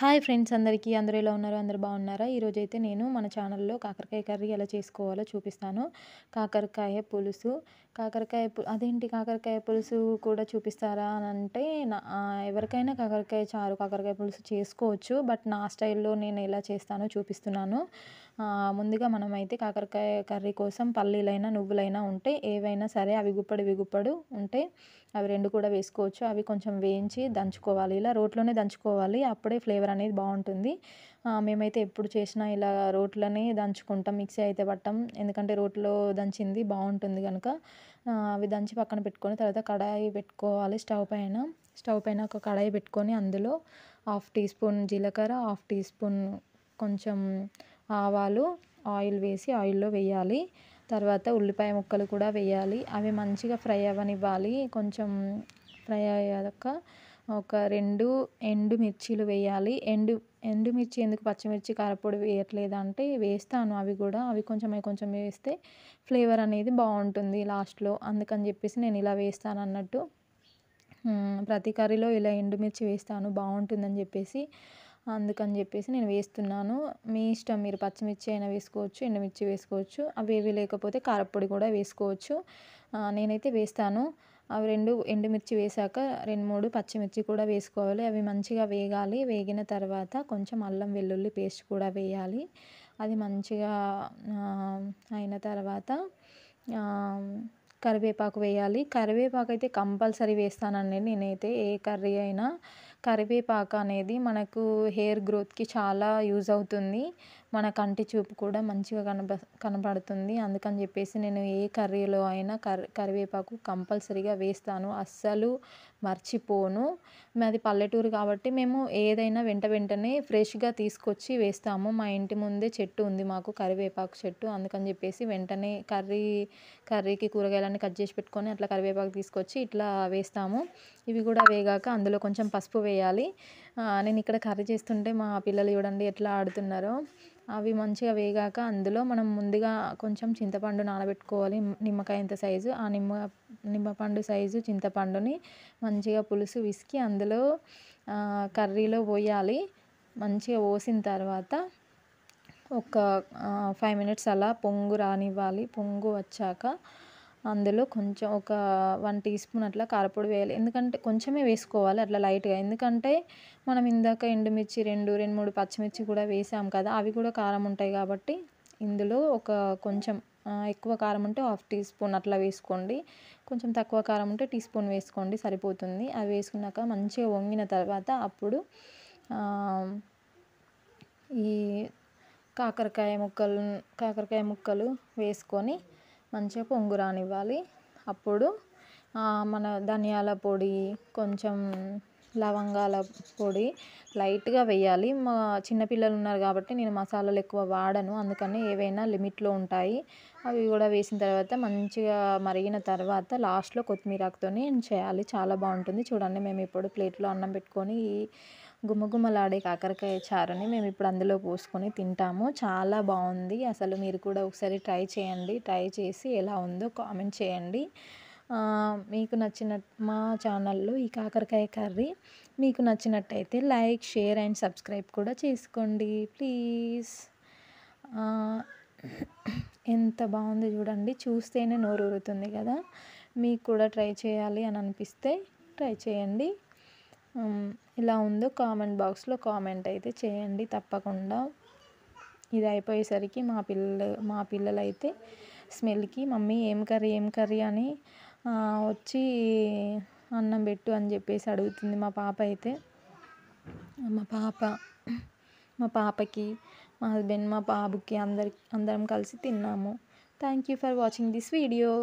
Hi friends అందరికీ. అందరూ ఎలా ఉన్నారు? అందరూ బాగున్నారా? ఈరోజైతే నేను మన ఛానల్లో కాకరకాయ కర్రీ ఎలా చేసుకోవాలో చూపిస్తాను. కాకరకాయ పులుసు. అదేంటి కాకరకాయ పులుసు కూడా చూపిస్తారా అని అంటే, ఎవరికైనా కాకరకాయ చారు, కాకరకాయ పులుసు చేసుకోవచ్చు. బట్ నా స్టైల్లో నేను ఎలా చేస్తానో చూపిస్తున్నాను. ముందుగా మనమైతే కాకరకాయ కర్రీ కోసం పల్లీలైనా, నువ్వులైనా ఉంటే ఏవైనా సరే అవి గుప్పడు ఉంటే అవి 2 కూడా వేసుకోవచ్చు. అవి కొంచెం వేయించి దంచుకోవాలి. ఇలా రోట్లోనే దంచుకోవాలి. అప్పుడే ఫ్లేవర్ అనేది బాగుంటుంది. మేమైతే ఎప్పుడు చేసినా ఇలా రోట్లోనే దంచుకుంటాం. మిక్సీ అయితే పట్టం. ఎందుకంటే రోట్లో దంచింది బాగుంటుంది కనుక. అవి దంచి పక్కన పెట్టుకొని తర్వాత కడాయి పెట్టుకోవాలి స్టవ్ పైన ఒక కడాయి పెట్టుకొని అందులో 1/2 టీ స్పూన్ జీలకర్ర, 1/2 టీ స్పూన్ కొంచెం ఆవాలు, ఆయిల్ వేసి ఆయిల్లో వేయాలి. తర్వాత ఉల్లిపాయ ముక్కలు కూడా వేయాలి. అవి మంచిగా ఫ్రై అవ్వనివ్వాలి. కొంచెం ఫ్రై అయ్యాక ఒక 2 ఎండుమిర్చీలు వేయాలి. ఎండుమిర్చి ఎందుకు పచ్చిమిర్చి కారపొడి వేయట్లేదు అంటే వేస్తాను అవి కూడా. అవి కొంచెం వేస్తే ఫ్లేవర్ అనేది బాగుంటుంది లాస్ట్లో. అందుకని చెప్పేసి నేను ఇలా వేస్తాను అన్నట్టు. ప్రతి కర్రీలో ఇలా ఎండుమిర్చి వేస్తాను బాగుంటుందని చెప్పేసి. అందుకని చెప్పేసి నేను వేస్తున్నాను. మీ ఇష్టం, మీరు పచ్చిమిర్చి అయినా వేసుకోవచ్చు, ఎండుమిర్చి వేసుకోవచ్చు. అవి ఏవి లేకపోతే కారపొడి కూడా వేసుకోవచ్చు. నేనైతే వేస్తాను. అవి 2 ఎండుమిర్చి వేసాక 2, 3 పచ్చిమిర్చి కూడా వేసుకోవాలి. అవి మంచిగా వేగాలి. వేగిన తర్వాత కొంచెం అల్లం వెల్లుల్లి పేస్ట్ కూడా వేయాలి. అది మంచిగా అయిన తర్వాత కరివేపాకు వేయాలి. కరివేపాకు అయితే కంపల్సరీ వేస్తానండి నేనైతే. ఏ కర్రీ అయినా కరివేపాకు అనేది మనకు హెయిర్ గ్రోత్కి చాలా యూజ్ అవుతుంది. మన కంటి చూపు కూడా మంచిగా కనపడుతుంది. అందుకని చెప్పేసి నేను ఏ కర్రీలో అయినా కరివేపాకు కంపల్సరీగా వేస్తాను. అస్సలు మర్చిపోను. మాది పల్లెటూరు కాబట్టి మేము ఏదైనా వెంటనే ఫ్రెష్గా తీసుకొచ్చి వేస్తాము. మా ఇంటి ముందే చెట్టు ఉంది మాకు, కరివేపాకు చెట్టు. అందుకని చెప్పేసి వెంటనే కర్రీకి కూరగాయలన్నీ కట్ చేసి పెట్టుకొని అట్లా కరివేపాకు తీసుకొచ్చి ఇట్లా వేస్తాము. ఇవి కూడా వేగాక అందులో కొంచెం పసుపు వేయాలి. నేను ఇక్కడ కర్రీ చేస్తుంటే మా పిల్లలు చూడండి ఎట్లా ఆడుతున్నారో. అవి మంచిగా వేగాక అందులో మనం ముందుగా కొంచెం చింతపండు నానబెట్టుకోవాలి. నిమ్మకాయంత సైజు. ఆ నిమ్మపండు సైజు చింతపండుని మంచిగా పులుసు పిసికి అందులో కర్రీలో పోయాలి. మంచిగా పోసిన తర్వాత ఒక 5 మినిట్స్ అలా పొంగు రానివ్వాలి. పొంగు వచ్చాక అందులో కొంచెం ఒక 1 టీ స్పూన్ అట్లా కారపొడి వేయాలి. ఎందుకంటే కొంచెమే వేసుకోవాలి అట్లా లైట్గా. ఎందుకంటే మనం ఇందాక ఎండుమిర్చి 2, 3 పచ్చిమిర్చి కూడా వేసాం కదా, అవి కూడా కారం ఉంటాయి కాబట్టి ఇందులో ఒక కొంచెం ఎక్కువ కారం ఉంటే 1/2 టీ స్పూన్ అట్లా వేసుకోండి. కొంచెం తక్కువ కారం ఉంటే టీ స్పూన్ వేసుకోండి సరిపోతుంది. అవి వేసుకున్నాక మంచిగా వంగిన తర్వాత అప్పుడు ఈ కాకరకాయ ముక్కలు వేసుకొని మంచిగా పొంగు రానివ్వాలి. అప్పుడు మన ధనియాల పొడి, కొంచెం లవంగాల పొడి లైట్గా వేయాలి. మా చిన్నపిల్లలు ఉన్నారు కాబట్టి నేను మసాలాలు ఎక్కువ వాడను. అందుకని ఏవైనా లిమిట్లో ఉంటాయి. అవి కూడా వేసిన తర్వాత మంచిగా మరిగిన తర్వాత లాస్ట్లో కొత్తిమీరాకుతోని చేయాలి. చాలా బాగుంటుంది. చూడండి, మేము ఇప్పుడు ప్లేట్లో అన్నం పెట్టుకొని గుమగుమలాడే కాకరకాయ చారుని మేము ఇప్పుడు అందులో పోసుకొని తింటాము. చాలా బాగుంది. అసలు మీరు కూడా ఒకసారి ట్రై చేయండి. ట్రై చేసి ఎలా ఉందో కామెంట్ చేయండి. మీకు మా ఛానల్లో ఈ కాకరకాయ కర్రీ మీకు నచ్చినట్టయితే లైక్, షేర్ అండ్ సబ్స్క్రైబ్ కూడా చేసుకోండి ప్లీజ్. ఎంత బాగుంది చూడండి, చూస్తేనే నోరు ఊరుతుంది కదా. మీకు కూడా ట్రై చేయాలి అని అనిపిస్తే ట్రై చేయండి. ఇలా ఉందో కామెంట్ బాక్స్లో కామెంట్ అయితే చేయండి తప్పకుండా. ఇది అయిపోయేసరికి మా పిల్లలైతే స్మెల్కి మమ్మీ ఏం కర్రీ అని వచ్చి అన్నం పెట్టు అని చెప్పేసి అడుగుతుంది మా పాప అయితే. మా పాపకి, మా హస్బెండ్, మా బాబుకి అందరం కలిసి తిన్నాము. Thank you for watching this video.